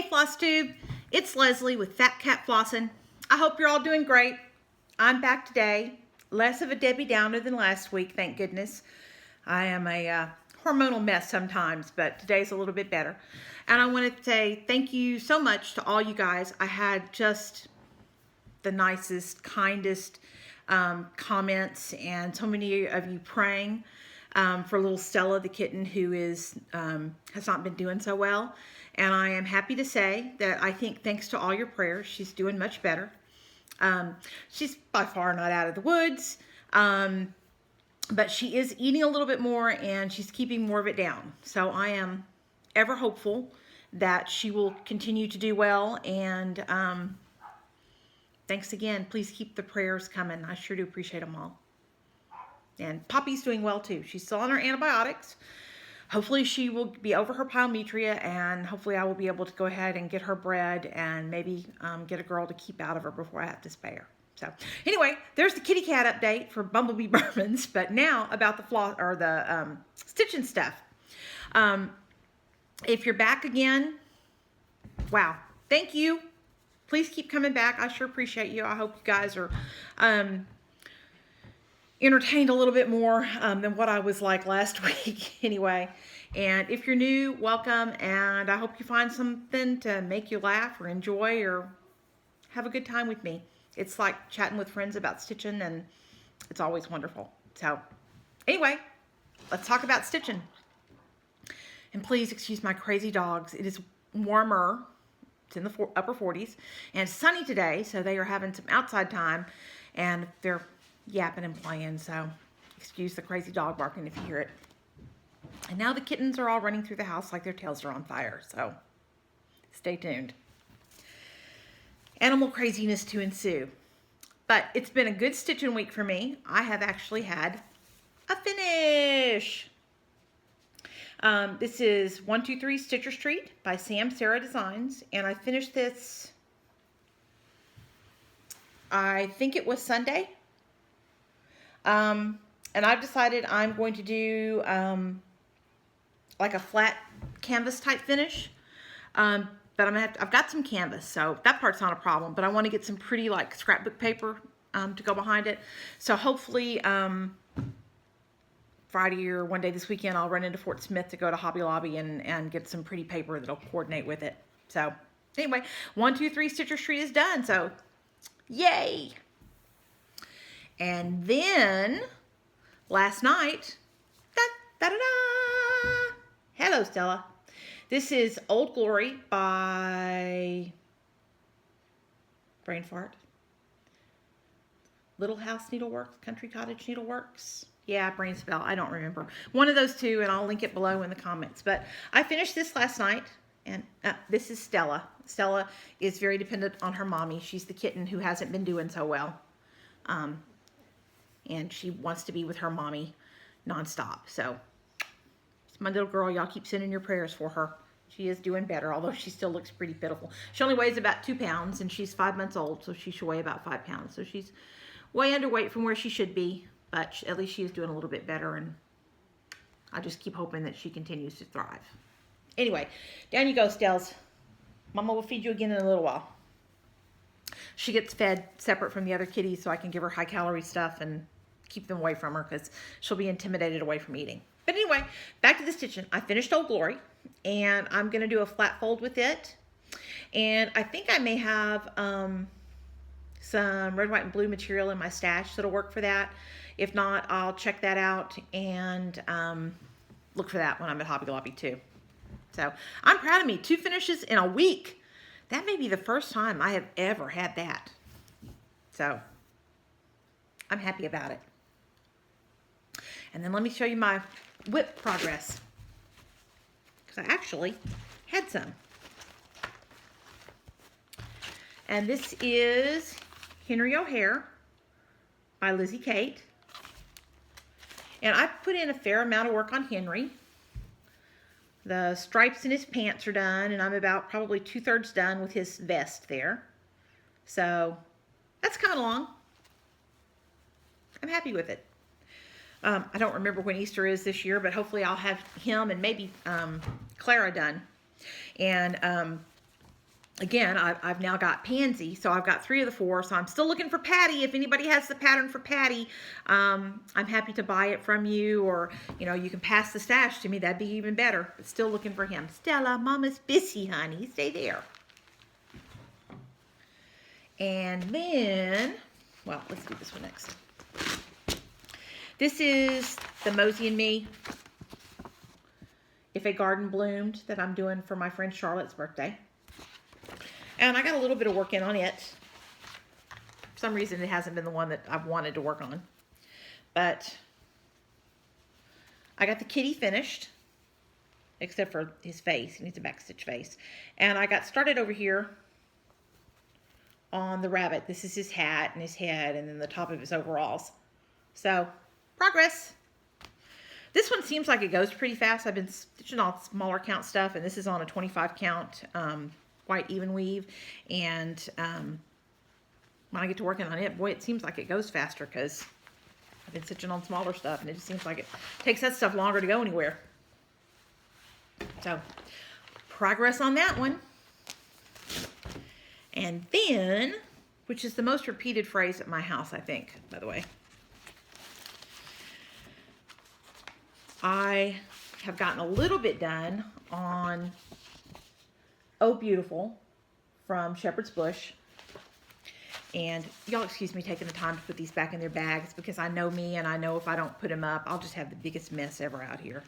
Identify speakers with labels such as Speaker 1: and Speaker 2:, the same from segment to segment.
Speaker 1: Hey FlossTube, it's Leslie with Fat Cat Flossin'. I hope you're all doing great. I'm back today. Less of a Debbie Downer than last week, thank goodness. I am a hormonal mess sometimes, but today's a little bit better. And I want to say thank you so much to all you guys. I had just the nicest, kindest comments, and so many of you praying for little Stella, the kitten who is has not been doing so well. And I am happy to say that I think thanks to all your prayers, she's doing much better. She's by far not out of the woods, but she is eating a little bit more and she's keeping more of it down. So I am ever hopeful that she will continue to do well. And thanks again. Please keep the prayers coming. I sure do appreciate them all. And Poppy's doing well too. She's still on her antibiotics. Hopefully she will be over her pyometria, and hopefully I will be able to go ahead and get her bred and maybe get a girl to keep out of her before I have to spay her. So anyway, there's the kitty cat update for Bumblebee Burmans, but now about the stitching stuff. If you're back again, wow, thank you. Please keep coming back. I sure appreciate you. I hope you guys are entertained a little bit more than what I was like last week anyway. And if you're new, welcome, and I hope you find something to make you laugh or enjoy or have a good time with me. It's like chatting with friends about stitching, and it's always wonderful. So anyway, let's talk about stitching. And please excuse my crazy dogs. It is warmer. It's in the upper 40s, and it's sunny today, so they are having some outside time, and they're yapping and playing, so excuse the crazy dog barking if you hear it. And now the kittens are all running through the house like their tails are on fire, so stay tuned. Animal craziness to ensue. But it's been a good stitching week for me. I have actually had a finish. This is 123 Stitcher Street by SamSarah Designs, and I finished this, I think it was Sunday. And I've decided I'm going to do like a flat canvas type finish. But I've got some canvas, so that part's not a problem. But I want to get some pretty like scrapbook paper to go behind it. So hopefully Friday or one day this weekend I'll run into Fort Smith to go to Hobby Lobby and get some pretty paper that'll coordinate with it. So anyway, 123 Stitcher Street is done. So yay! And then last night, hello Stella. This is Old Glory by brain fart. Little House Needleworks, Country Cottage Needleworks. Yeah, brain spell. I don't remember. One of those two, and I'll link it below in the comments. But I finished this last night, and this is Stella. Stella is very dependent on her mommy. She's the kitten who hasn't been doing so well. And she wants to be with her mommy nonstop. So it's my little girl. Y'all keep sending your prayers for her. She is doing better, although she still looks pretty pitiful. She only weighs about 2 pounds, and she's 5 months old, so she should weigh about 5 pounds. So she's way underweight from where she should be, but at least she is doing a little bit better, and I just keep hoping that she continues to thrive. Anyway, down you go, Stells. Mama will feed you again in a little while. She gets fed separate from the other kitties, so I can give her high-calorie stuff and keep them away from her because she'll be intimidated away from eating. But anyway, back to the stitching. I finished Old Glory, and I'm going to do a flat fold with it. And I think I may have some red, white, and blue material in my stash that'll work for that. If not, I'll check that out and look for that when I'm at Hobby Lobby too. So I'm proud of me. 2 finishes in a week. That may be the first time I have ever had that. So I'm happy about it. And then let me show you my whip progress, because I actually had some. And this is Henry O'Hare by Lizzie Kate. And I put in a fair amount of work on Henry. The stripes in his pants are done, and I'm about probably 2/3 done with his vest there. So that's coming along. I'm happy with it. I don't remember when Easter is this year, but hopefully I'll have him and maybe Clara done. And again, I've now got Pansy, so I've got 3 of the 4. So I'm still looking for Patty. If anybody has the pattern for Patty, I'm happy to buy it from you, or you can pass the stash to me. That'd be even better. But still looking for him. Stella, Mama's busy, honey. Stay there. And then, well, let's do this one next. This is the Mosey and Me If a Garden Bloomed that I'm doing for my friend Charlotte's birthday. And I got a little bit of work in on it. For some reason, it hasn't been the one that I've wanted to work on. But I got the kitty finished, except for his face. He needs a backstitch face. And I got started over here on the rabbit. This is his hat and his head, and then the top of his overalls. So, progress. This one seems like it goes pretty fast. I've been stitching all smaller count stuff, and this is on a 25 count white even weave. And when I get to working on it, boy, it seems like it goes faster because I've been stitching on smaller stuff, and it just seems like it takes that stuff longer to go anywhere. So, progress on that one. And then, which is the most repeated phrase at my house, I think, by the way, I have gotten a little bit done on Oh Beautiful from Shepherd's Bush. And y'all excuse me taking the time to put these back in their bags, because I know me, and I know if I don't put them up, I'll just have the biggest mess ever out here.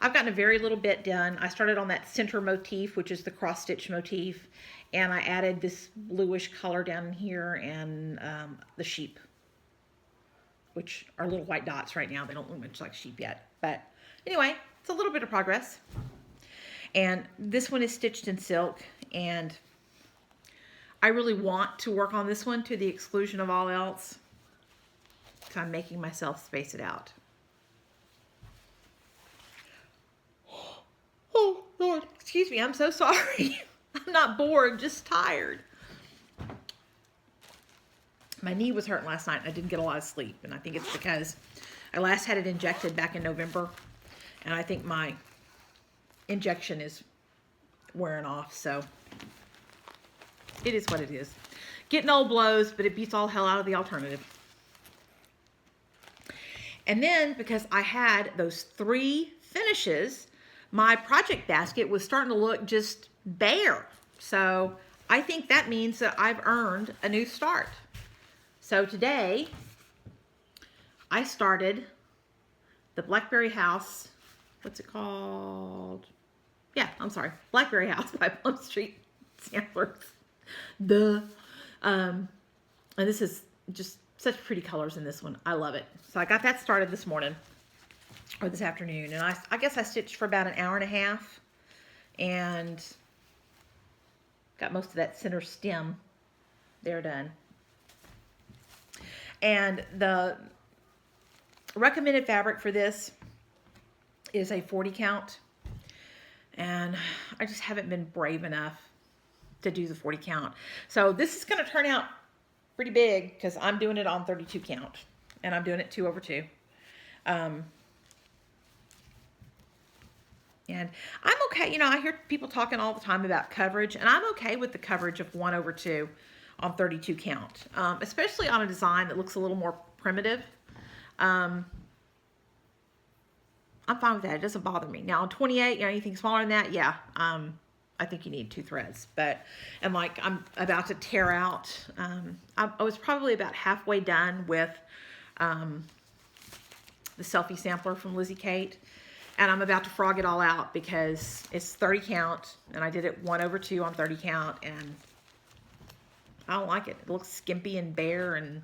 Speaker 1: I've gotten a very little bit done. I started on that center motif, which is the cross stitch motif, and I added this bluish color down in here and the sheep, which are little white dots right now. They don't look much like sheep yet. But anyway, it's a little bit of progress. And this one is stitched in silk, and I really want to work on this one to the exclusion of all else. So I'm making myself space it out. Oh, Lord, excuse me, I'm so sorry. I'm not bored, just tired. My knee was hurting last night, and I didn't get a lot of sleep, and I think it's because I last had it injected back in November, and I think my injection is wearing off, so it is what it is. Getting old blows, but it beats all hell out of the alternative. And then, because I had those 3 finishes, my project basket was starting to look just bare. So I think that means that I've earned a new start. So today, I started the Blackberry House. What's it called? Yeah, I'm sorry. Blackberry House by Plum Street Samplers. And this is just such pretty colors in this one. I love it. So I got that started this morning, or this afternoon. And I guess I stitched for about an hour and a half. And got most of that center stem there done. And the recommended fabric for this is a 40 count. And I just haven't been brave enough to do the 40 count. So this is going to turn out pretty big because I'm doing it on 32 count. And I'm doing it 2/2. And I'm okay. You know, I hear people talking all the time about coverage, and I'm okay with the coverage of 1/2 on 32 count, especially on a design that looks a little more primitive. I'm fine with that. It doesn't bother me. Now on 28, you know, anything smaller than that, yeah, I think you need 2 threads. And like I'm about to tear out, I was probably about halfway done with the selfie sampler from Lizzie Kate. And I'm about to frog it all out because it's 30 count, and I did it 1/2 on 30 count, and I don't like it. It looks skimpy and bare and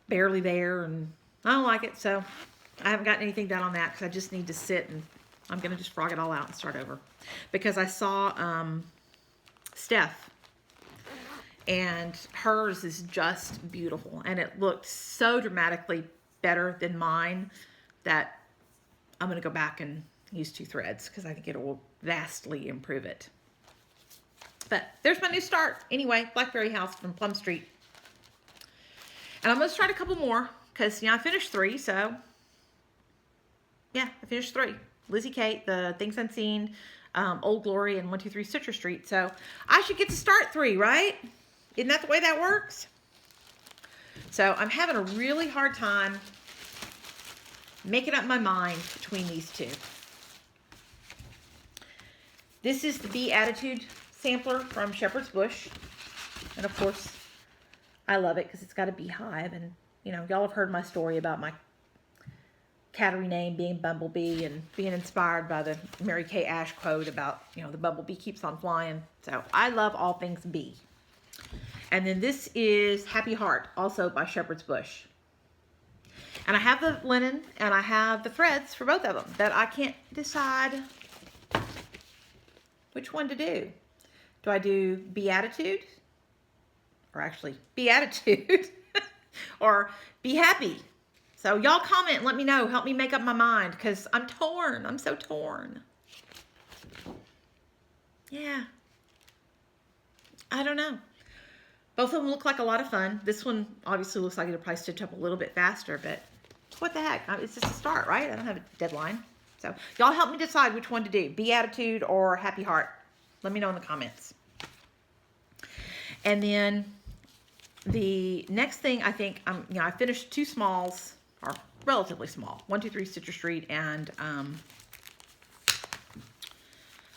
Speaker 1: barely there, and I don't like it. So I haven't gotten anything done on that because I just need to sit, and I'm going to just frog it all out and start over. Because I saw Steph, and hers is just beautiful, and it looked so dramatically better than mine that I'm going to go back and use 2 threads because I think it will vastly improve it. But there's my new start. Anyway, Blackberry House from Plum Street. And I'm going to start a couple more because, you know, I finished 3. So, yeah, I finished 3. Lizzie Kate, the Things Unseen Old Glory and 123 Citrus Street. So I should get to start 3, right? Isn't that the way that works? So I'm having a really hard time making up my mind between these 2. This is the Bee Attitude sampler from Shepherd's Bush. And of course, I love it because it's got a beehive. And, you know, y'all have heard my story about my cattery name being Bumblebee and being inspired by the Mary Kay Ash quote about, you know, the bumblebee keeps on flying. So I love all things bee. And then this is Happy Heart, also by Shepherd's Bush. And I have the linen and I have the threads for both of them that I can't decide which one to do. Do I do Bee Attitude? Or actually, Bee Attitude. Or Be Happy? So y'all comment and let me know. Help me make up my mind because I'm torn. I'm so torn. Yeah. I don't know. Both of them look like a lot of fun. This one obviously looks like it'll probably stitch up a little bit faster, but what the heck? It's just a start, right? I don't have a deadline. So y'all help me decide which one to do. Bee Attitude or Happy Heart. Let me know in the comments. And then the next thing I think, I finished 2 smalls, or relatively small, 123 Citrus Street and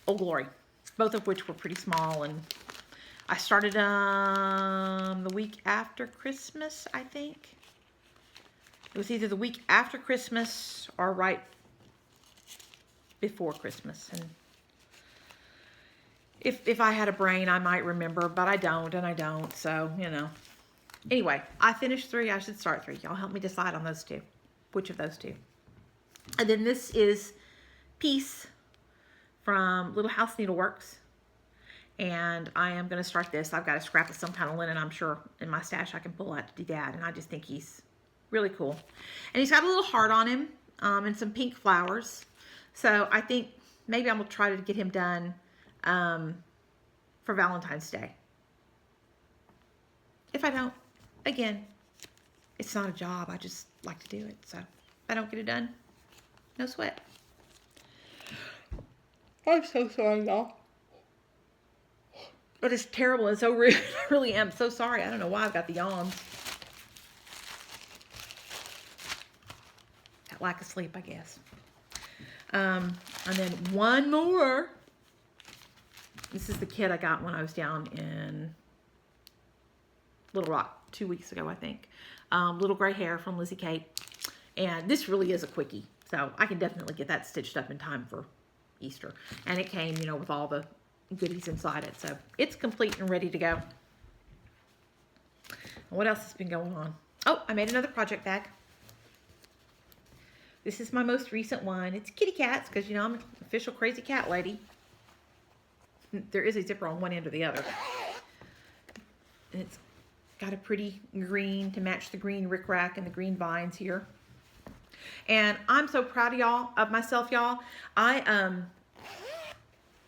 Speaker 1: Old Glory, both of which were pretty small. And I started the week after Christmas, I think. It was either the week after Christmas or right before Christmas. And if I had a brain, I might remember, but I don't, and I don't, so, you know. Anyway, I finished 3. I should start 3. Y'all help me decide on those 2. Which of those 2? And then this is Peace from Little House Needleworks. And I am going to start this. I've got a scrap of some kind of linen, I'm sure, in my stash I can pull out to do that. And I just think he's really cool. And he's got a little heart on him and some pink flowers. So I think maybe I'm going to try to get him done for Valentine's Day. If I don't, again, it's not a job. I just like to do it. So if I don't get it done, no sweat. I'm so sorry, y'all. But it's terrible and so rude. I really am so sorry. I don't know why I've got the yawns. Got lack of sleep, I guess. And then one more. This is the kit I got when I was down in Little Rock 2 weeks ago, I think. Little Gray Hair from Lizzie Kate. And this really is a quickie. So I can definitely get that stitched up in time for Easter. And it came, you know, with all the goodies inside it. So it's complete and ready to go. And what else has been going on? Oh, I made another project bag. This is my most recent one. It's kitty cats because, you know, I'm an official crazy cat lady. There is a zipper on one end or the other. And it's got a pretty green to match the green rickrack and the green vines here. And I'm so proud of y'all, of myself, y'all. I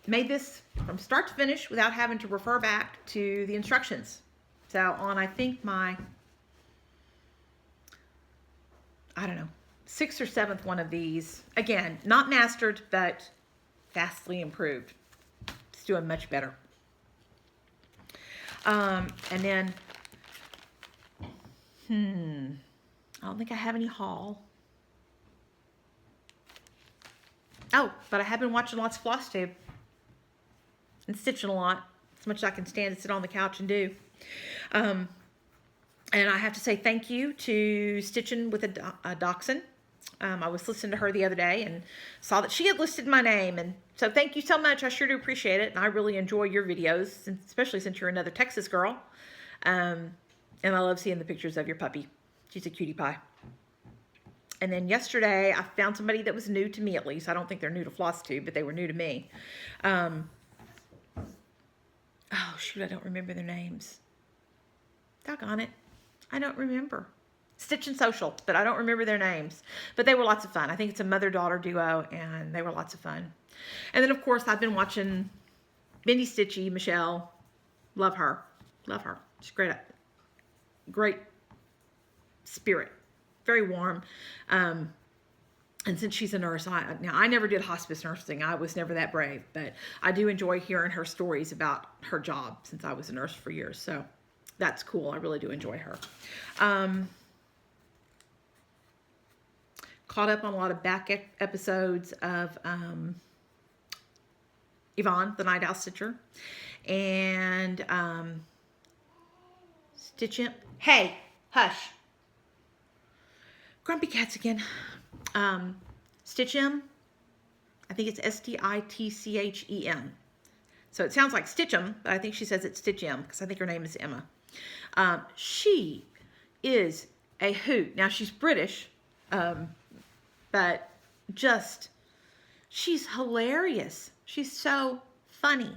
Speaker 1: made this from start to finish without having to refer back to the instructions. So on, I think my, I don't know, 6th or 7th one of these. Again, not mastered, but vastly improved. It's doing much better. And then, I don't think I have any haul. Oh, but I have been watching lots of FlossTube and stitching a lot. As much as I can stand to sit on the couch and do. And I have to say thank you to Stitching with a Dachshund. I was listening to her the other day and saw that she had listed my name. And so thank you so much. I sure do appreciate it. And I really enjoy your videos, especially since you're another Texas girl. And I love seeing the pictures of your puppy. She's a cutie pie. And then yesterday, I found somebody that was new to me, at least. I don't think they're new to FlossTube, but they were new to me. Oh, shoot, I don't remember their names. Doggone it. I don't remember. Stitch and Social, but I don't remember their names. But they were lots of fun. I think it's a mother-daughter duo, and they were lots of fun. And then, of course, I've been watching Bendy Stitchy, Michelle. Love her. Love her. She's great. Great spirit. Very warm. And since she's a nurse, now I never did hospice nursing. I was never that brave, but I do enjoy hearing her stories about her job since I was a nurse for years. So that's cool. I really do enjoy her. Caught up on a lot of back episodes of Yvonne, the Night Owl Stitcher, and Stitch Imp. Hey, hush. Grumpy cats again. Stitchem. I think it's Stitchem. So it sounds like Stitchem, but I think she says it's Stitchem because I think her name is Emma. She is a hoot. Now she's British, but just, she's hilarious. She's so funny.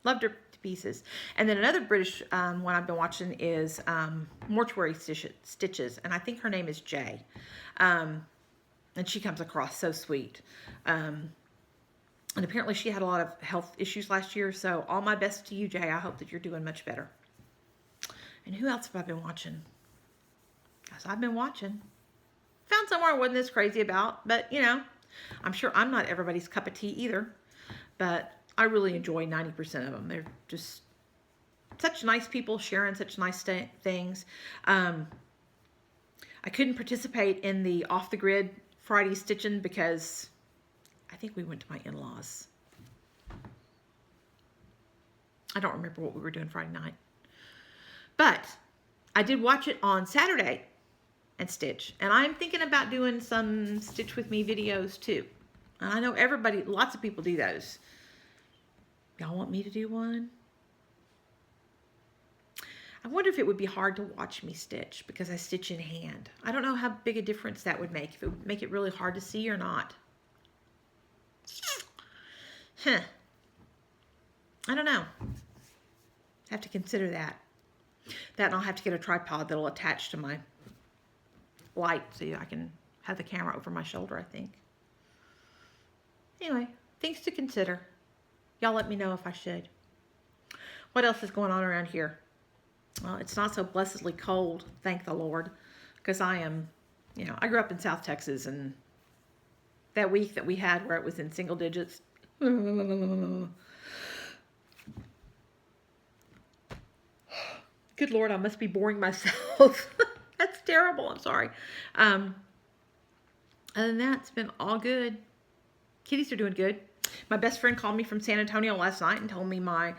Speaker 1: Loved her to pieces. And then another British one I've been watching is Mortuary Stitches, and I think her name is Jay. And she comes across so sweet. And apparently she had a lot of health issues last year, so all my best to you, Jay. I hope that you're doing much better. And who else have I been watching? Guys, I've been watching. Found somewhere I wasn't this crazy about, but, you know, I'm sure I'm not everybody's cup of tea either. But I really enjoy 90% of them. They're just such nice people sharing such nice things. I couldn't participate in the off-the-grid Friday stitching because I think we went to my in-laws. I don't remember what we were doing Friday night. But I did watch it on Saturday and stitch. And I'm thinking about doing some Stitch With Me videos too. And I know everybody, lots of people do those. Y'all want me to do one? I wonder if it would be hard to watch me stitch because I stitch in hand. I don't know how big a difference that would make. If it would make it really hard to see or not. Huh. I don't know. Have to consider that. That and I'll have to get a tripod that'll attach to my light so I can have the camera over my shoulder, I think. Anyway, things to consider. Y'all let me know if I should. What else is going on around here? Well, it's not so blessedly cold, thank the Lord, because I am, you know, I grew up in South Texas, and that week that we had where it was in single digits. Good Lord, I must be boring myself. That's terrible. I'm sorry. Other than that, it's been all good. Kitties are doing good. My best friend called me from San Antonio last night and told me my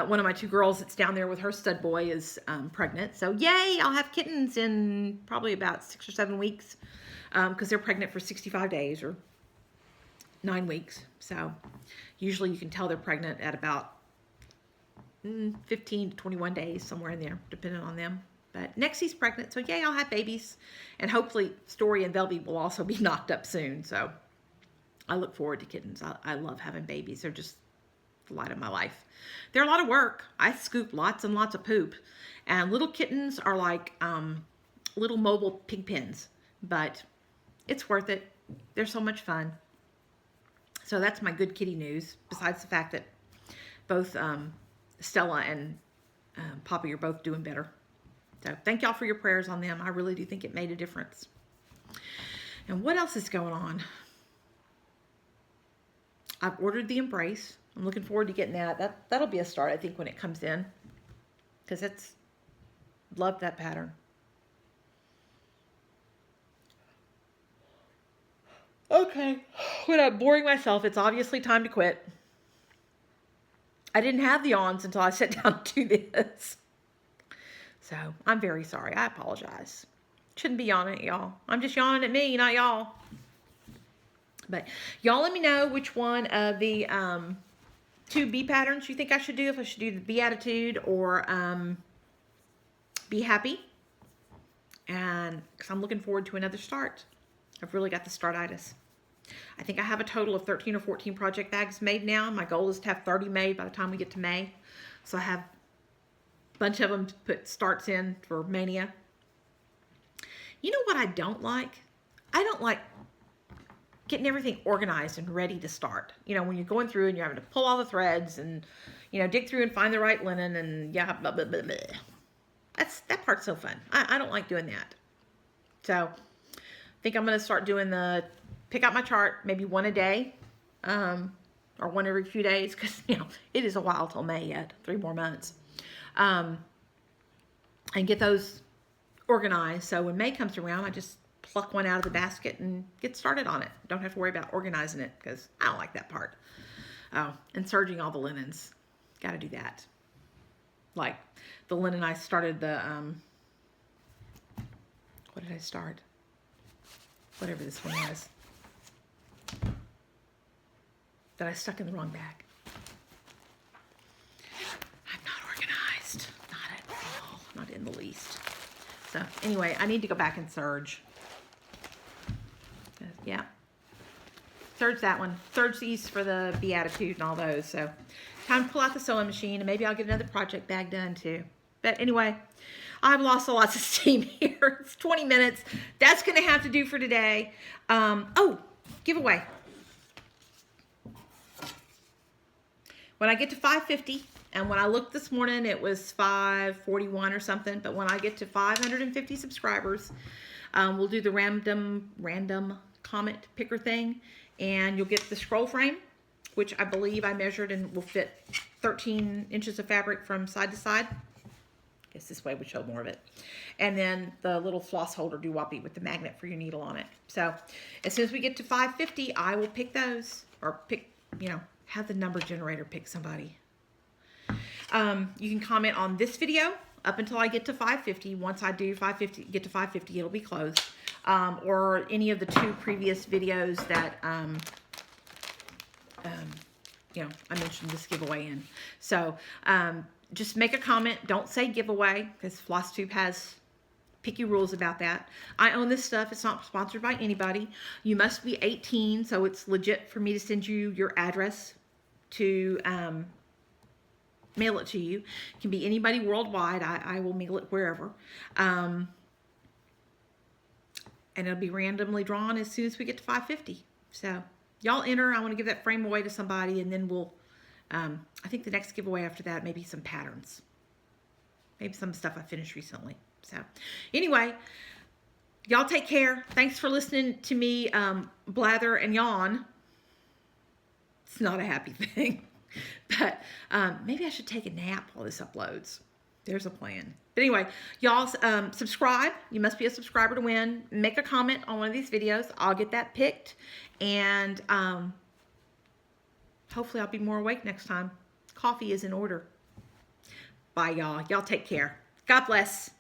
Speaker 1: one of my two girls that's down there with her stud boy is pregnant. So yay, I'll have kittens in probably about 6 or 7 weeks because they're pregnant for 65 days or 9 weeks. So usually you can tell they're pregnant at about 15 to 21 days, somewhere in there, depending on them. But Nexie's pregnant, so yay, I'll have babies. And hopefully Story and Velby will also be knocked up soon. So I look forward to kittens. I love having babies. They're just the light of my life. They're a lot of work. I scoop lots and lots of poop. And little kittens are like little mobile pig pens. But it's worth it. They're so much fun. So that's my good kitty news. Besides the fact that both Stella and Poppy are both doing better. So thank y'all for your prayers on them. I really do think it made a difference. And what else is going on? I've ordered the Embrace. I'm looking forward to getting that. That'll be a start, I think, when it comes in. Because it's, love that pattern. Okay. Without boring myself, it's obviously time to quit. I didn't have the yawns until I sat down to do this. So, I'm very sorry. I apologize. Shouldn't be yawning at y'all. I'm just yawning at me, not y'all. But y'all let me know which one of the 2 bee patterns you think I should do. If I should do the Bee Attitude or Be Happy. And because I'm looking forward to another start. I've really got the startitis. I think I have a total of 13 or 14 project bags made now. My goal is to have 30 made by the time we get to May. So I have a bunch of them to put starts in for Mania. You know what I don't like? I don't like getting everything organized and ready to start. You know, when you're going through and you're having to pull all the threads and, you know, dig through and find the right linen and yeah, blah, blah, blah, blah. That part's so fun. I don't like doing that. So I think I'm going to start doing the pick out my chart, maybe one a day, or one every few days, because, you know, it is a while till May yet, 3 more months. And get those organized. So when May comes around, I just pluck one out of the basket and get started on it. Don't have to worry about organizing it, because I don't like that part. Oh, and serging all the linens. Got to do that. Like the linen I started the, what did I start? Whatever this one was. That I stuck in the wrong bag. I'm not organized. Not at all. Not in the least. So anyway, I need to go back and serge. Yeah. Serge that one. Serge these for the Beatitude and all those. So time to pull out the sewing machine, and maybe I'll get another project bag done too. But anyway, I've lost a lot of steam here. It's 20 minutes. That's going to have to do for today. Oh, giveaway. When I get to 550, and when I looked this morning, it was 541 or something. But when I get to 550 subscribers, we'll do the random comment picker thing, and you'll get the scroll frame, which I believe I measured and will fit 13 inches of fabric from side to side. I guess this way would show more of it. And then the little floss holder doo-woppy with the magnet for your needle on it. So as soon as we get to 550, I will pick those, or pick, you know, have the number generator pick somebody. You can comment on this video up until I get to 550. Once I do get to 550, it'll be closed. Or any of the 2 previous videos that, you know, I mentioned this giveaway in. So, just make a comment. Don't say giveaway, because FlossTube has picky rules about that. I own this stuff. It's not sponsored by anybody. You must be 18, so it's legit for me to send you your address to mail it to you. It can be anybody worldwide. I will mail it wherever. And it'll be randomly drawn as soon as we get to 550. So y'all enter. I want to give that frame away to somebody, and then we'll, I think the next giveaway after that, maybe some patterns. Maybe some stuff I finished recently. So anyway, y'all take care. Thanks for listening to me blather and yawn. It's not a happy thing. But maybe I should take a nap while this uploads. There's a plan. But anyway, y'all subscribe. You must be a subscriber to win. Make a comment on one of these videos. I'll get that picked. And hopefully I'll be more awake next time. Coffee is in order. Bye, y'all. Y'all take care. God bless.